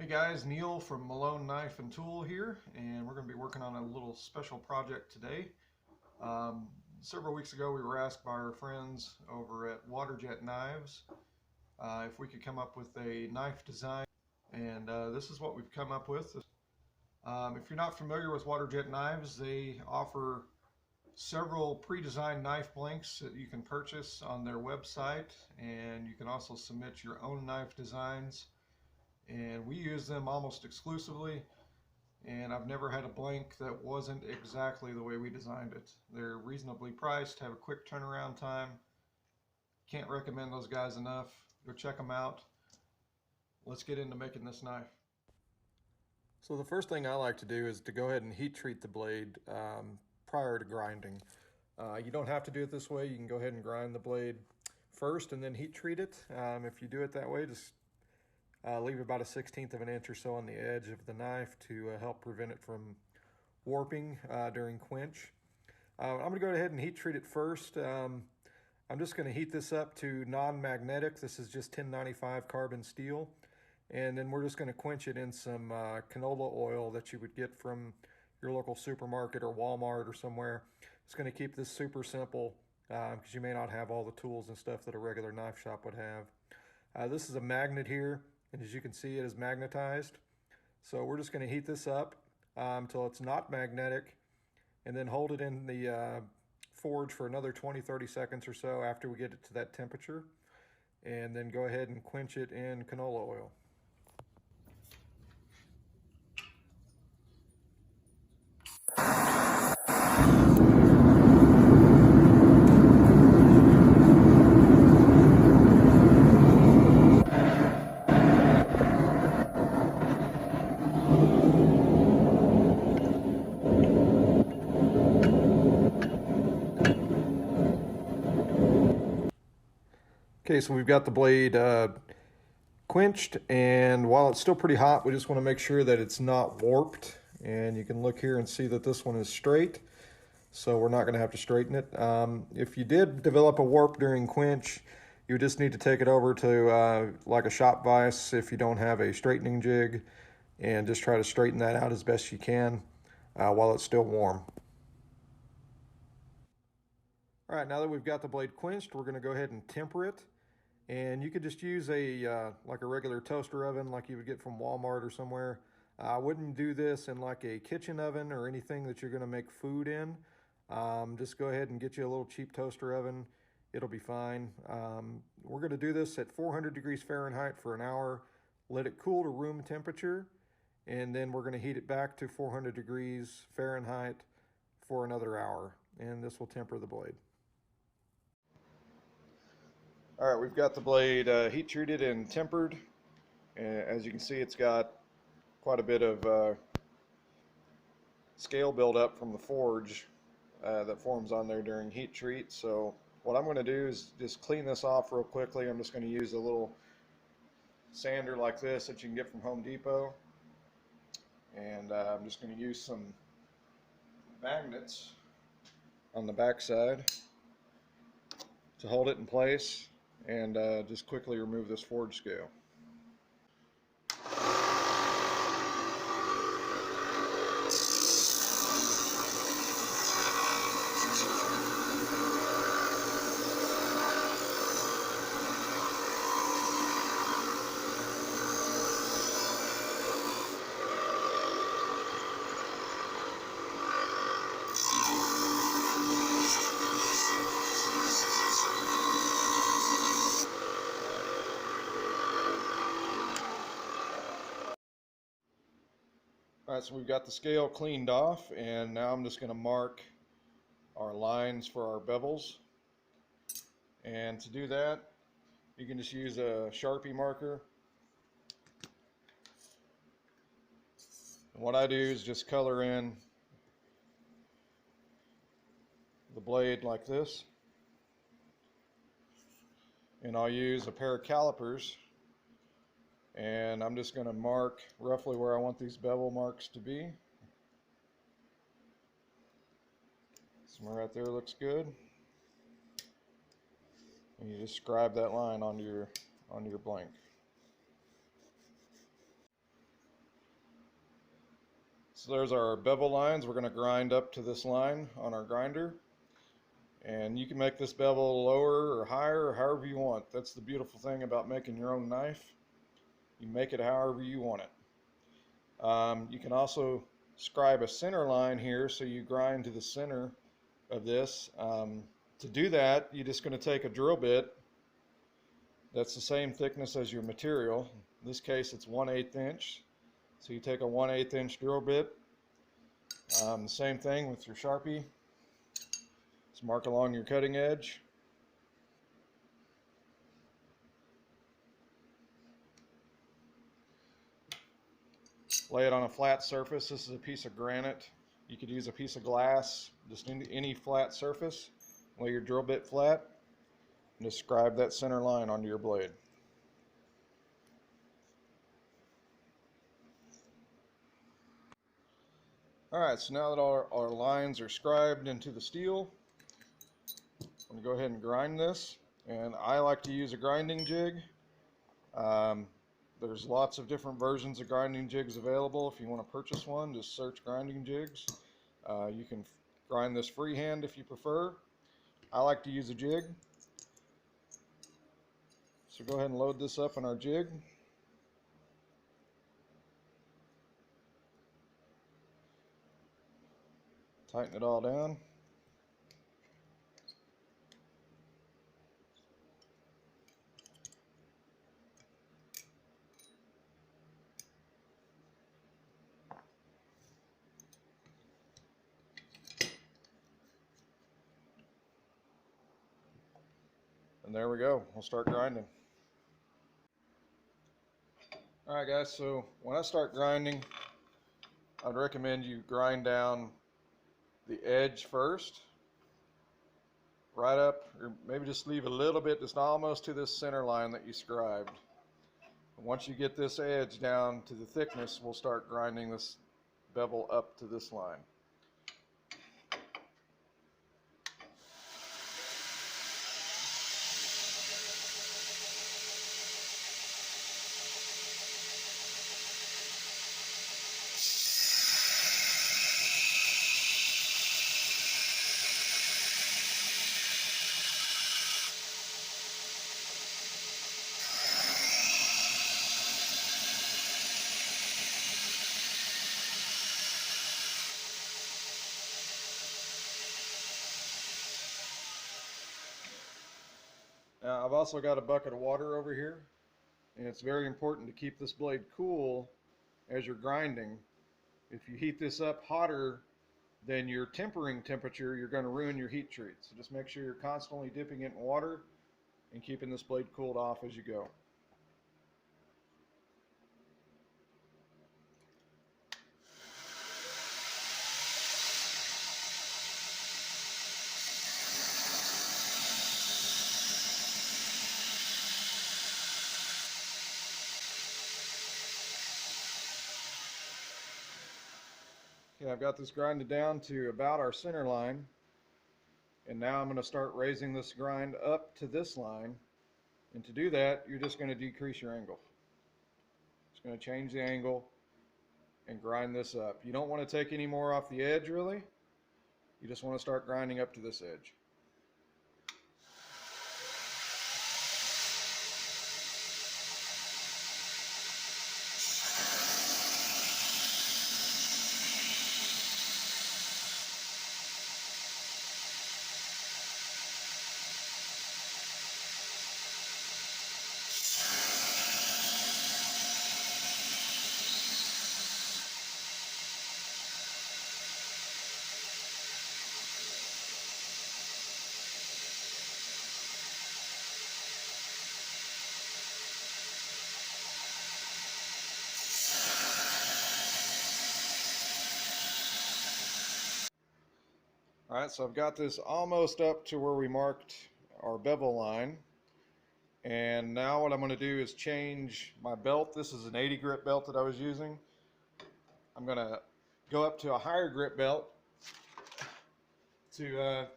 Hey guys, Neil from Malone Knife and Tool here, and we're going to be working on a little special project today. Several weeks ago we were asked by our friends over at Waterjet Knives if we could come up with a knife design, and this is what we've come up with. If you're not familiar with Waterjet Knives, they offer several pre-designed knife blanks that you can purchase on their website, and you can also submit your own knife designs. And we use them almost exclusively, and I've never had a blank that wasn't exactly the way we designed it. They're reasonably priced, have a quick turnaround time. Can't recommend those guys enough. Go check them out. Let's get into making this knife. So the first thing I like to do is to go ahead and heat treat the blade prior to grinding. You don't have to do it this way. You can go ahead and grind the blade first and then heat treat it. If you do it that way, just leave about a 1/16 of an inch or so on the edge of the knife to help prevent it from warping during quench. I'm going to go ahead and heat treat it first. I'm just going to heat this up to non-magnetic. This is just 1095 carbon steel. And then we're just going to quench it in some canola oil that you would get from your local supermarket or Walmart or somewhere. It's going to keep this super simple because you may not have all the tools and stuff that a regular knife shop would have. This is a magnet here, and as you can see, it is magnetized. So we're just going to heat this up until it's not magnetic, and then hold it in the forge for another 20-30 seconds or so after we get it to that temperature, and then go ahead and quench it in canola oil. Okay, so we've got the blade quenched, and while it's still pretty hot, we just want to make sure that it's not warped. And you can look here and see that this one is straight, so we're not going to have to straighten it. If you did develop a warp during quench, you just need to take it over to like a shop vise if you don't have a straightening jig, and just try to straighten that out as best you can while it's still warm. All right, now that we've got the blade quenched, we're going to go ahead and temper it. And you could just use like a regular toaster oven like you would get from Walmart or somewhere. I wouldn't do this in like a kitchen oven or anything that you're going to make food in. Just go ahead and get you a little cheap toaster oven. It'll be fine. We're going to do this at 400 degrees Fahrenheit for an hour. Let it cool to room temperature. And then we're going to heat it back to 400 degrees Fahrenheit for another hour. And this will temper the blade. All right, we've got the blade heat treated and tempered. As you can see, it's got quite a bit of scale buildup from the forge that forms on there during heat treat. So what I'm going to do is just clean this off real quickly. I'm just going to use a little sander like this that you can get from Home Depot. And I'm just going to use some magnets on the back side to hold it in place, and just quickly remove this forge scale. All right, so we've got the scale cleaned off, and now I'm just going to mark our lines for our bevels. And to do that, you can just use a Sharpie marker. And what I do is just color in the blade like this. And I'll use a pair of calipers, and I'm just going to mark roughly where I want these bevel marks to be. Somewhere right there looks good. And you just scribe that line onto your blank. So there's our bevel lines. We're going to grind up to this line on our grinder. And you can make this bevel lower or higher or however you want. That's the beautiful thing about making your own knife. You make it however you want it. You can also scribe a center line here, so you grind to the center of this. To do that, you're just going to take a drill bit that's the same thickness as your material. In this case, it's 1/8 inch. So you take a 1/8 inch drill bit. Same thing with your Sharpie. Just mark along your cutting edge. Lay it on a flat surface. This is a piece of granite. You could use a piece of glass, just any flat surface. Lay your drill bit flat and just scribe that center line onto your blade. Alright, so now that our lines are scribed into the steel, I'm going to go ahead and grind this. And I like to use a grinding jig. There's lots of different versions of grinding jigs available. If you want to purchase one, just search grinding jigs. You can grind this freehand if you prefer. I like to use a jig. So go ahead and load this up in our jig. Tighten it all down. And there we go. We'll start grinding. Alright guys, so when I start grinding, I'd recommend you grind down the edge first, right up, or maybe just leave a little bit, just almost to this center line that you scribed. And once you get this edge down to the thickness, we'll start grinding this bevel up to this line. Now I've also got a bucket of water over here, and it's very important to keep this blade cool as you're grinding. If you heat this up hotter than your tempering temperature, you're going to ruin your heat treat. So just make sure you're constantly dipping it in water and keeping this blade cooled off as you go. Okay, I've got this grinded down to about our center line, and now I'm going to start raising this grind up to this line. And to do that, you're just going to decrease your angle. Just going to change the angle and grind this up. You don't want to take any more off the edge, really. You just want to start grinding up to this edge. Alright, so I've got this almost up to where we marked our bevel line. And now what I'm going to do is change my belt. This is an 80 grit belt that I was using. I'm going to go up to a higher grit belt to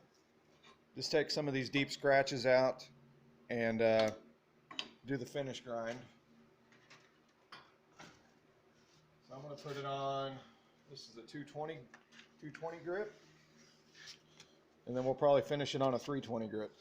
just take some of these deep scratches out and do the finish grind. So I'm going to put it on This is a 220 grit. And then we'll probably finish it on a 320 grit.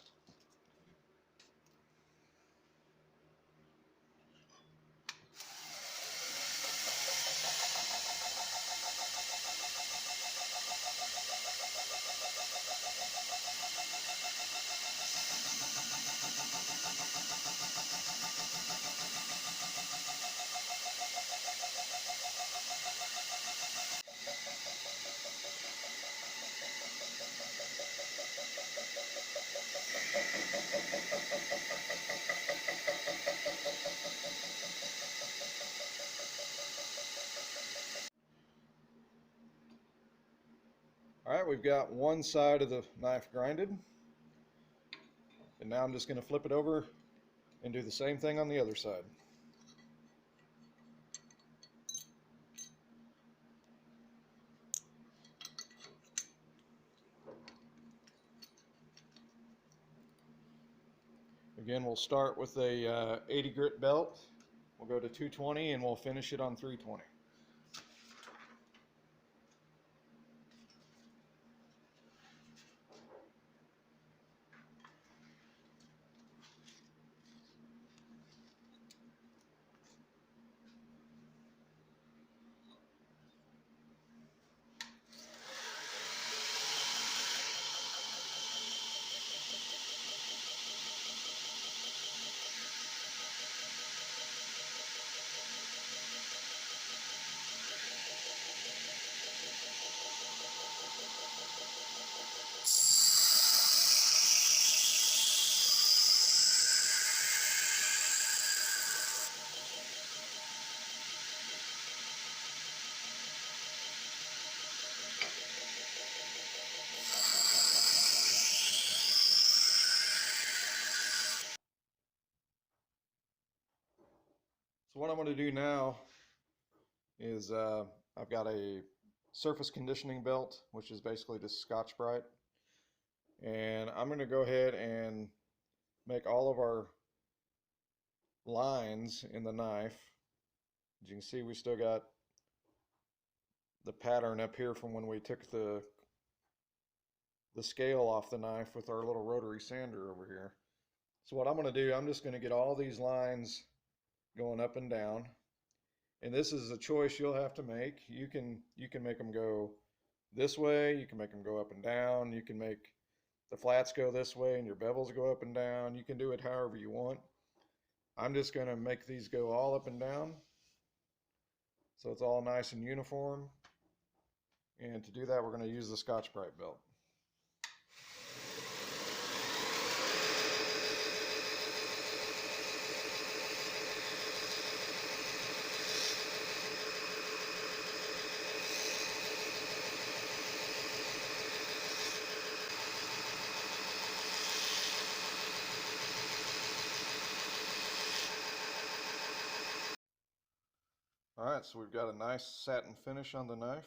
All right, we've got one side of the knife grinded, and now I'm just going to flip it over and do the same thing on the other side. Again, we'll start with a 80 grit belt. We'll go to 220 and we'll finish it on 320. So what I'm going to do now is I've got a surface conditioning belt, which is basically just Scotch Brite, and I'm going to go ahead and make all of our lines in the knife. As you can see, we still got the pattern up here from when we took the scale off the knife with our little rotary sander over here. So what I'm going to do, I'm just going to get all these lines going up and down, and this is a choice you'll have to make. You can make them go this way, you can make them go up and down, you can make the flats go this way and your bevels go up and down. You can do it however you want. I'm just going to make these go all up and down so it's all nice and uniform, and to do that we're going to use the Scotch Brite belt. Alright, so we've got a nice satin finish on the knife.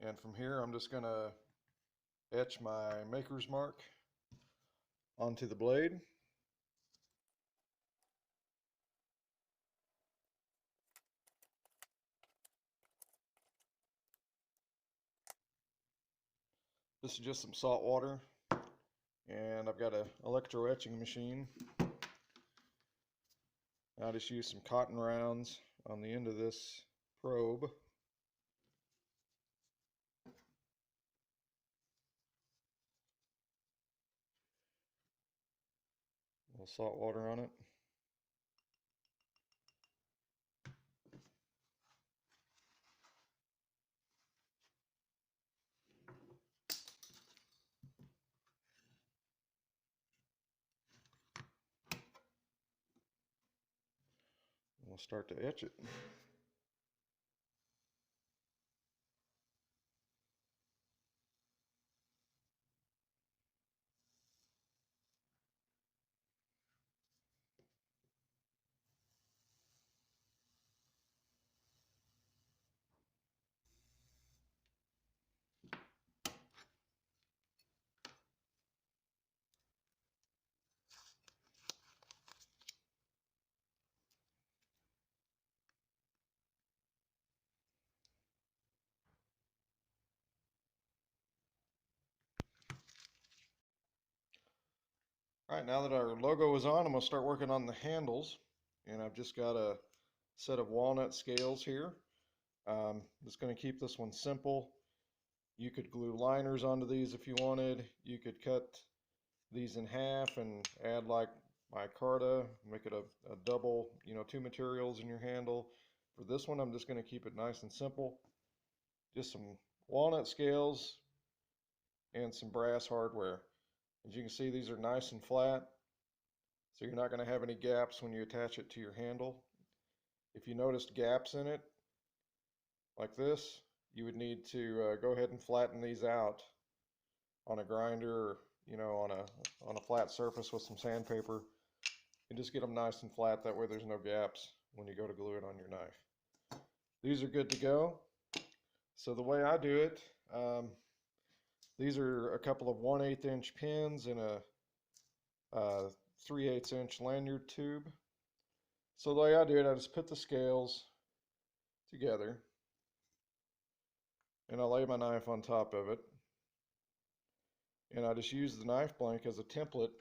And from here I'm just going to etch my maker's mark onto the blade. This is just some salt water, and I've got an electro etching machine. I just use some cotton rounds on the end of this probe. A little salt water on it. We'll start to etch it. All right, now that our logo is on, I'm going to start working on the handles. And I've just got a set of walnut scales here. Just going to keep this one simple. You could glue liners onto these if you wanted. You could cut these in half and add like micarta, make it a double, two materials in your handle. For this one, I'm just going to keep it nice and simple. Just some walnut scales and some brass hardware. As you can see, these are nice and flat, so you're not going to have any gaps when you attach it to your handle. If you noticed gaps in it, like this, you would need to go ahead and flatten these out on a grinder, or on a flat surface with some sandpaper, and just get them nice and flat. That way there's no gaps when you go to glue it on your knife. These are good to go. So the way I do it, these are a couple of 1/8 inch pins and a 3/8 inch lanyard tube. So the way I do it, I just put the scales together and I lay my knife on top of it, and I just use the knife blank as a template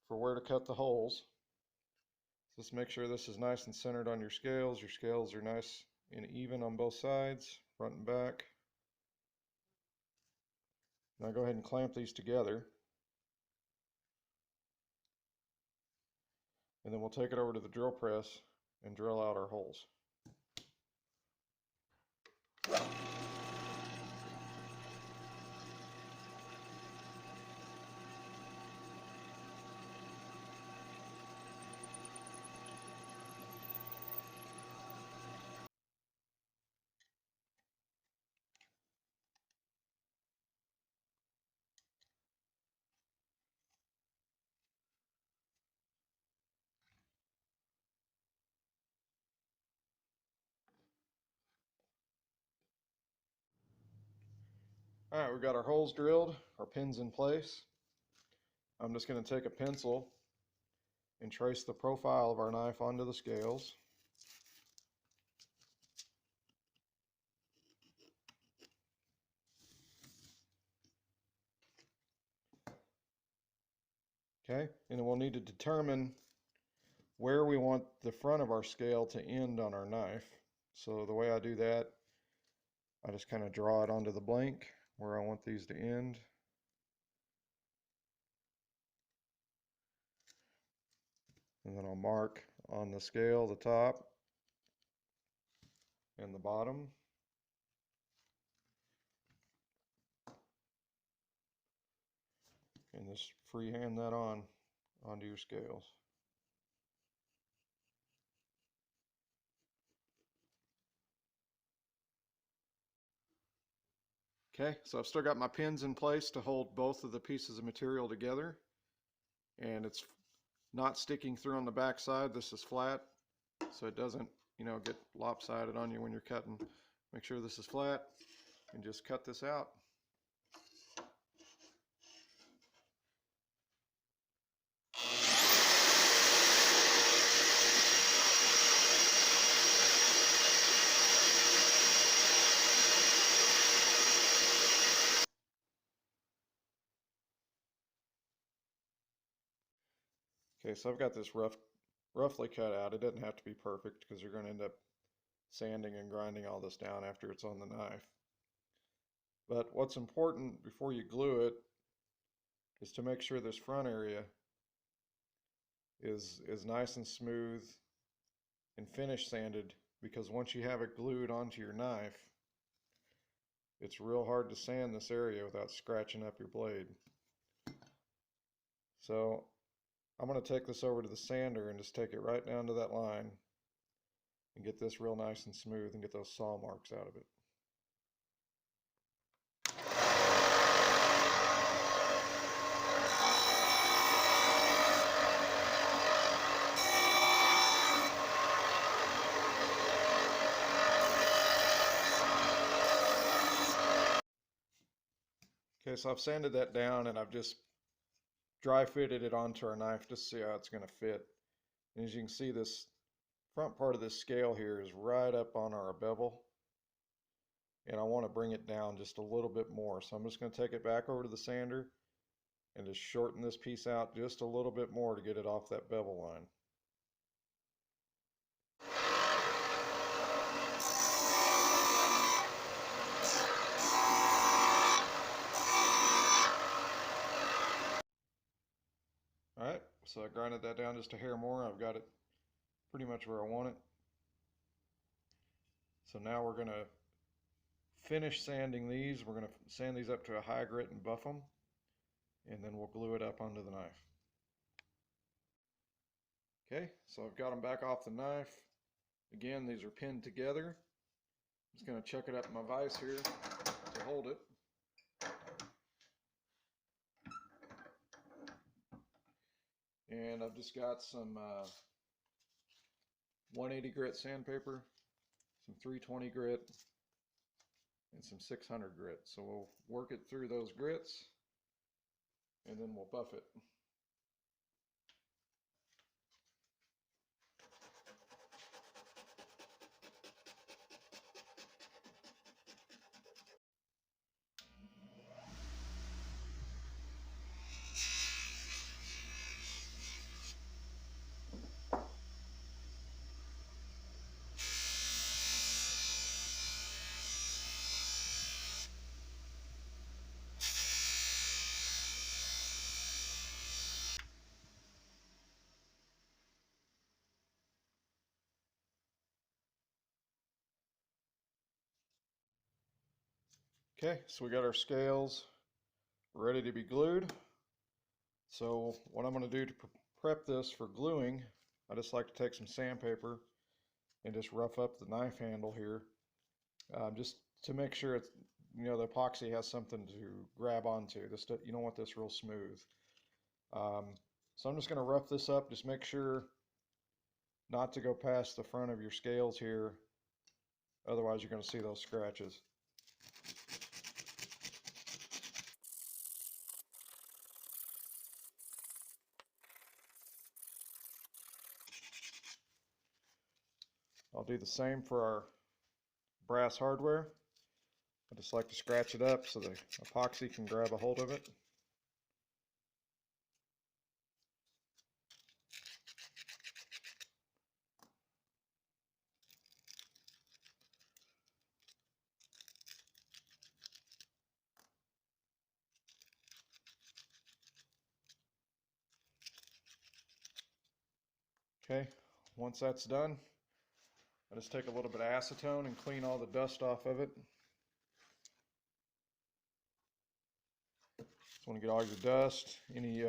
for where to cut the holes. Just make sure this is nice and centered on your scales. Your scales are nice and even on both sides, front and back. Now go ahead and clamp these together, and then we'll take it over to the drill press and drill out our holes. All right, we've got our holes drilled, our pins in place. I'm just going to take a pencil and trace the profile of our knife onto the scales. Okay, and then we'll need to determine where we want the front of our scale to end on our knife. So the way I do that, I just kind of draw it onto the blank where I want these to end. And then I'll mark on the scale the top and the bottom. And just freehand that onto your scales. Okay, so I've still got my pins in place to hold both of the pieces of material together, and it's not sticking through on the back side. This is flat, so it doesn't, get lopsided on you when you're cutting. Make sure this is flat and just cut this out. Okay, so I've got this roughly cut out. It doesn't have to be perfect because you're going to end up sanding and grinding all this down after it's on the knife. But what's important before you glue it is to make sure this front area is nice and smooth and finish sanded, because once you have it glued onto your knife, it's real hard to sand this area without scratching up your blade. So I'm going to take this over to the sander and just take it right down to that line and get this real nice and smooth and get those saw marks out of it. Okay, so I've sanded that down and I've just dry fitted it onto our knife just to see how it's going to fit. And as you can see, this front part of this scale here is right up on our bevel, and I want to bring it down just a little bit more. So I'm just going to take it back over to the sander and just shorten this piece out just a little bit more to get it off that bevel line. Alright, so I grinded that down just a hair more. I've got it pretty much where I want it. So now we're going to finish sanding these. We're going to sand these up to a high grit and buff them, and then we'll glue it up onto the knife. Okay, so I've got them back off the knife. Again, these are pinned together. I'm just going to chuck it up in my vise here to hold it. And I've just got some 180 grit sandpaper, some 320 grit, and some 600 grit. So we'll work it through those grits, and then we'll buff it. Okay, so we got our scales ready to be glued. So what I'm going to do to prep this for gluing, I just like to take some sandpaper and just rough up the knife handle here, just to make sure it's, the epoxy has something to grab onto. This, you don't want this real smooth. So I'm just going to rough this up. Just make sure not to go past the front of your scales here, otherwise you're going to see those scratches. I'll do the same for our brass hardware. I just like to scratch it up so the epoxy can grab a hold of it. Okay, once that's done, I just take a little bit of acetone and clean all the dust off of it. Just want to get all your dust, any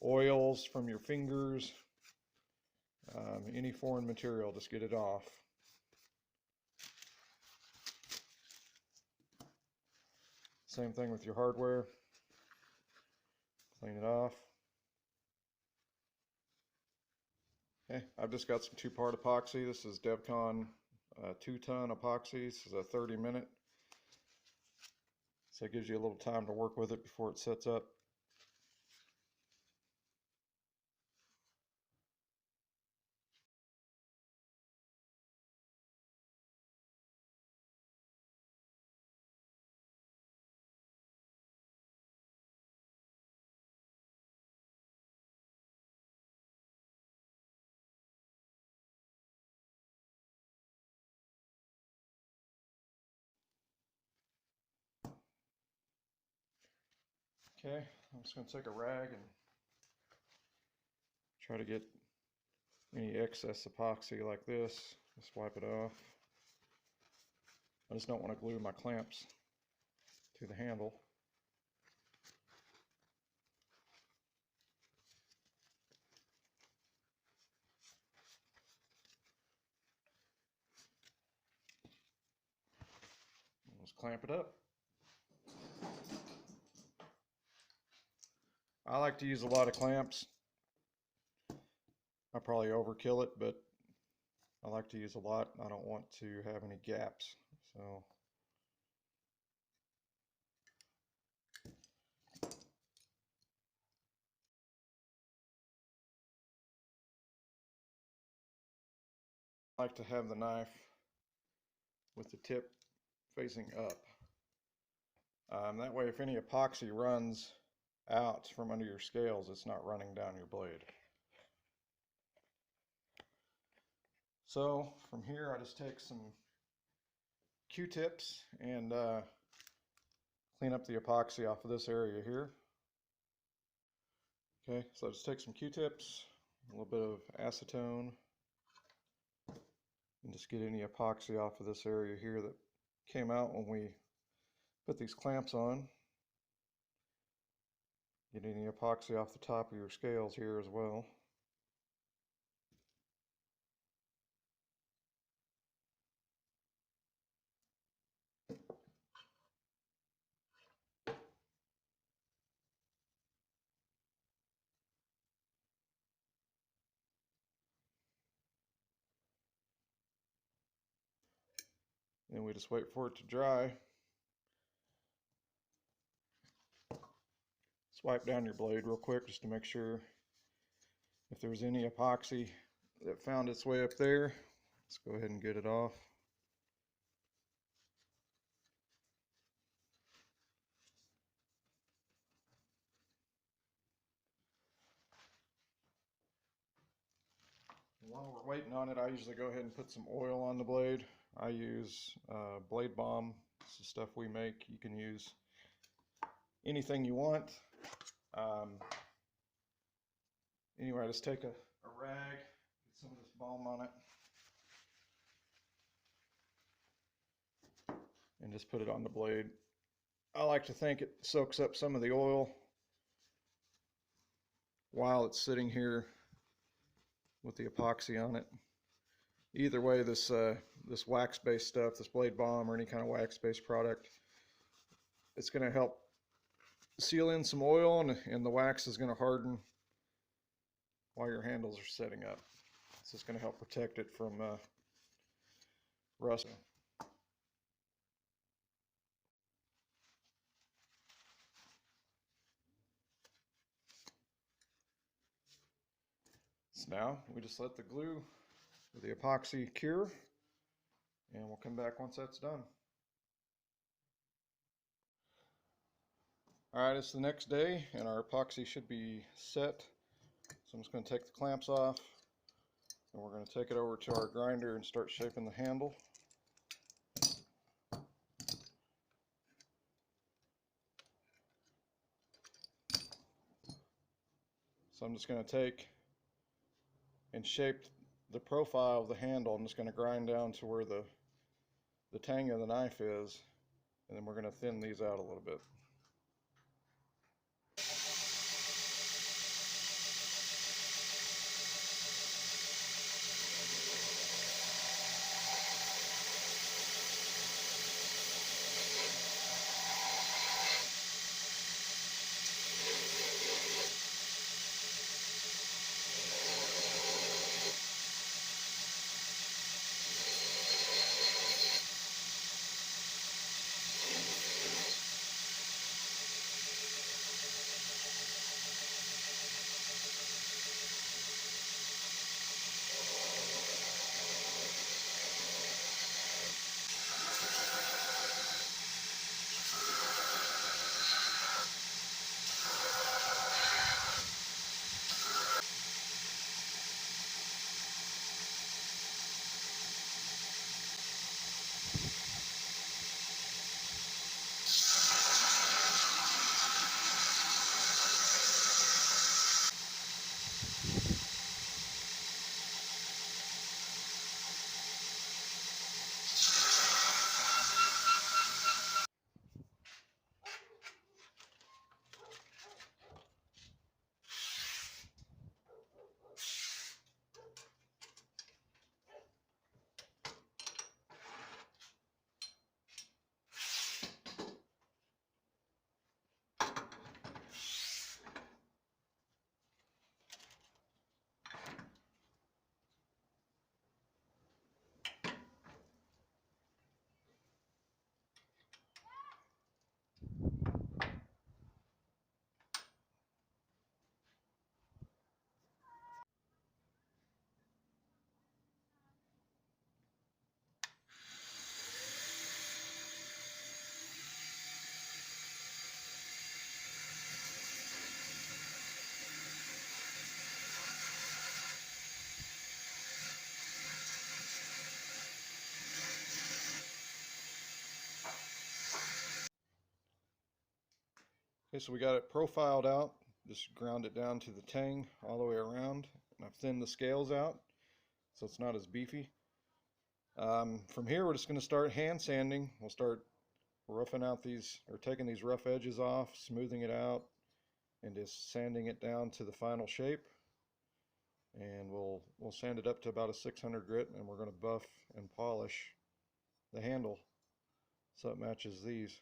oils from your fingers, any foreign material, just get it off. Same thing with your hardware. Clean it off. Okay, I've just got some 2-part epoxy. This is DevCon 2-ton epoxy. This is a 30-minute. So it gives you a little time to work with it before it sets up. Okay, I'm just going to take a rag and try to get any excess epoxy like this. Just wipe it off. I just don't want to glue my clamps to the handle. Let's clamp it up. I like to use a lot of clamps. I probably overkill it, but I like to use a lot. I don't want to have any gaps. So I like to have the knife with the tip facing up. That way if any epoxy runs out from under your scales, it's not running down your blade. So from here I just take some Q-tips and clean up the epoxy off of this area here. Okay, so just take some Q-tips, a little bit of acetone, and just get any epoxy off of this area here that came out when we put these clamps on. Get any epoxy off the top of your scales here as well. And we just wait for it to dry. Swipe down your blade real quick just to make sure if there's any epoxy that found its way up there. Let's go ahead and get it off. While we're waiting on it, I usually go ahead and put some oil on the blade. I use Blade Balm. It's the stuff we make. You can use anything you want. Anyway, I just take a rag, get some of this balm on it, and just put it on the blade. I like to think it soaks up some of the oil while it's sitting here with the epoxy on it. Either way, this wax-based stuff, this Blade Balm or any kind of wax-based product, it's going to help seal in some oil, and the wax is going to harden while your handles are setting up. So it's going to help protect it from rusting. So now we just let the glue or the epoxy cure, and we'll come back once that's done. Alright, it's the next day and our epoxy should be set. So I'm just going to take the clamps off and we're going to take it over to our grinder and start shaping the handle. So I'm just going to take and shape the profile of the handle. I'm just going to grind down to where the tang of the knife is, and then we're going to thin these out a little bit. Okay, so we got it profiled out. Just ground it down to the tang all the way around. And I've thinned the scales out so it's not as beefy. From here, we're just going to start hand sanding. We'll start roughing out these, or taking these rough edges off, smoothing it out, and just sanding it down to the final shape. And we'll sand it up to about a 600 grit, and we're going to buff and polish the handle so it matches these.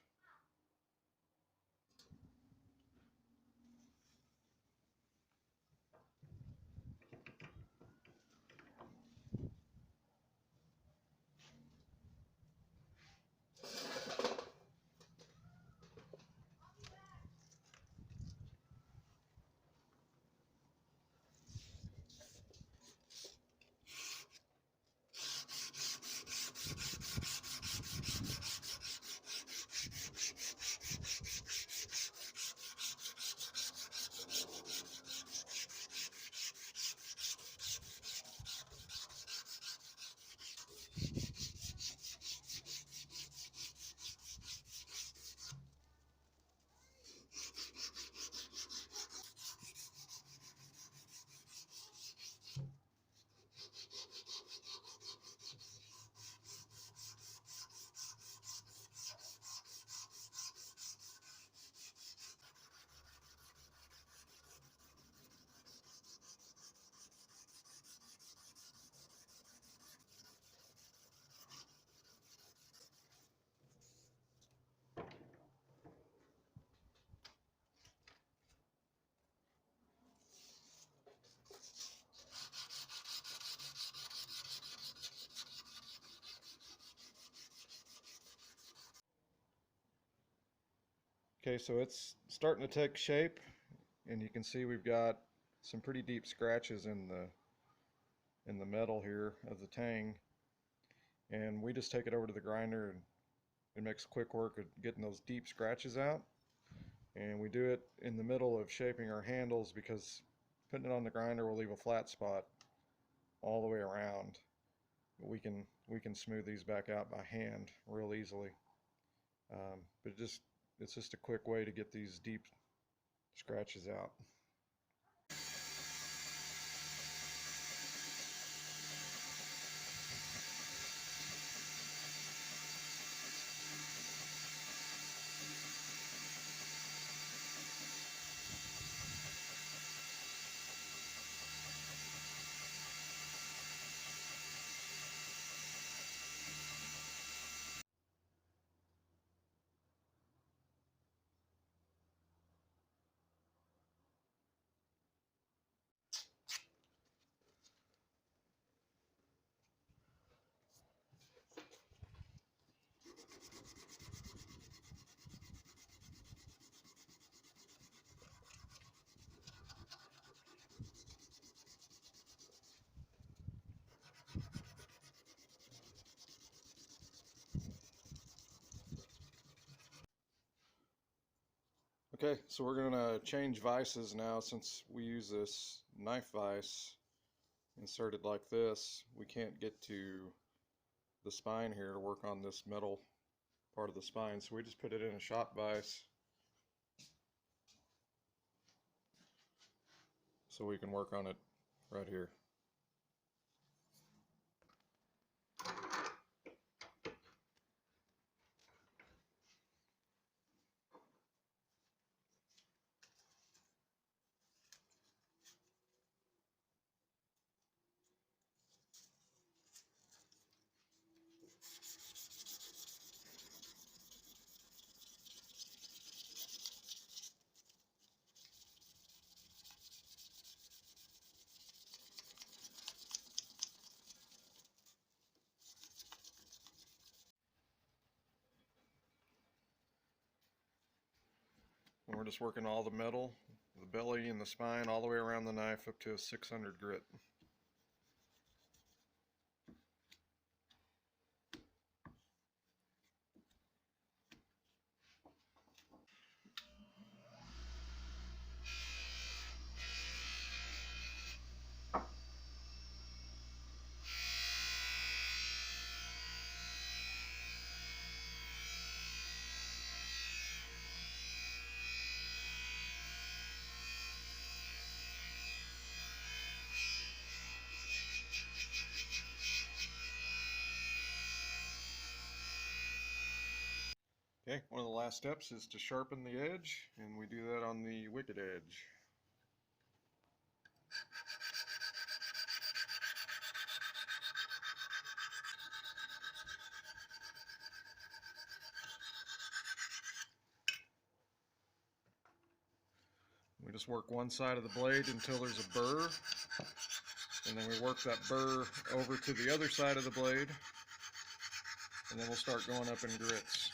Okay, so it's starting to take shape, and you can see we've got some pretty deep scratches in the metal here of the tang, and we just take it over to the grinder, and it makes quick work of getting those deep scratches out. And we do it in the middle of shaping our handles because putting it on the grinder will leave a flat spot all the way around. But we can smooth these back out by hand real easily. But it's just a quick way to get these deep scratches out. Okay, so we're going to change vices now. Since we use this knife vise inserted like this, we can't get to the spine here to work on this metal part of the spine, so we just put it in a shop vise so we can work on it right here. And we're just working all the metal, the belly and the spine, all the way around the knife up to a 600 grit. Okay, one of the last steps is to sharpen the edge, and we do that on the wicked edge. We just work one side of the blade until there's a burr, and then we work that burr over to the other side of the blade, and then we'll start going up in grits.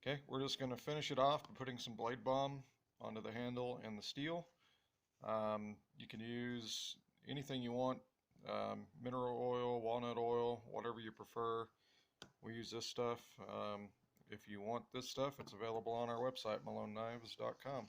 Okay, we're just going to finish it off by putting some blade balm onto the handle and the steel. You can use anything you want, mineral oil, walnut oil, whatever you prefer. We use this stuff. If you want this stuff, it's available on our website, maloneknives.com.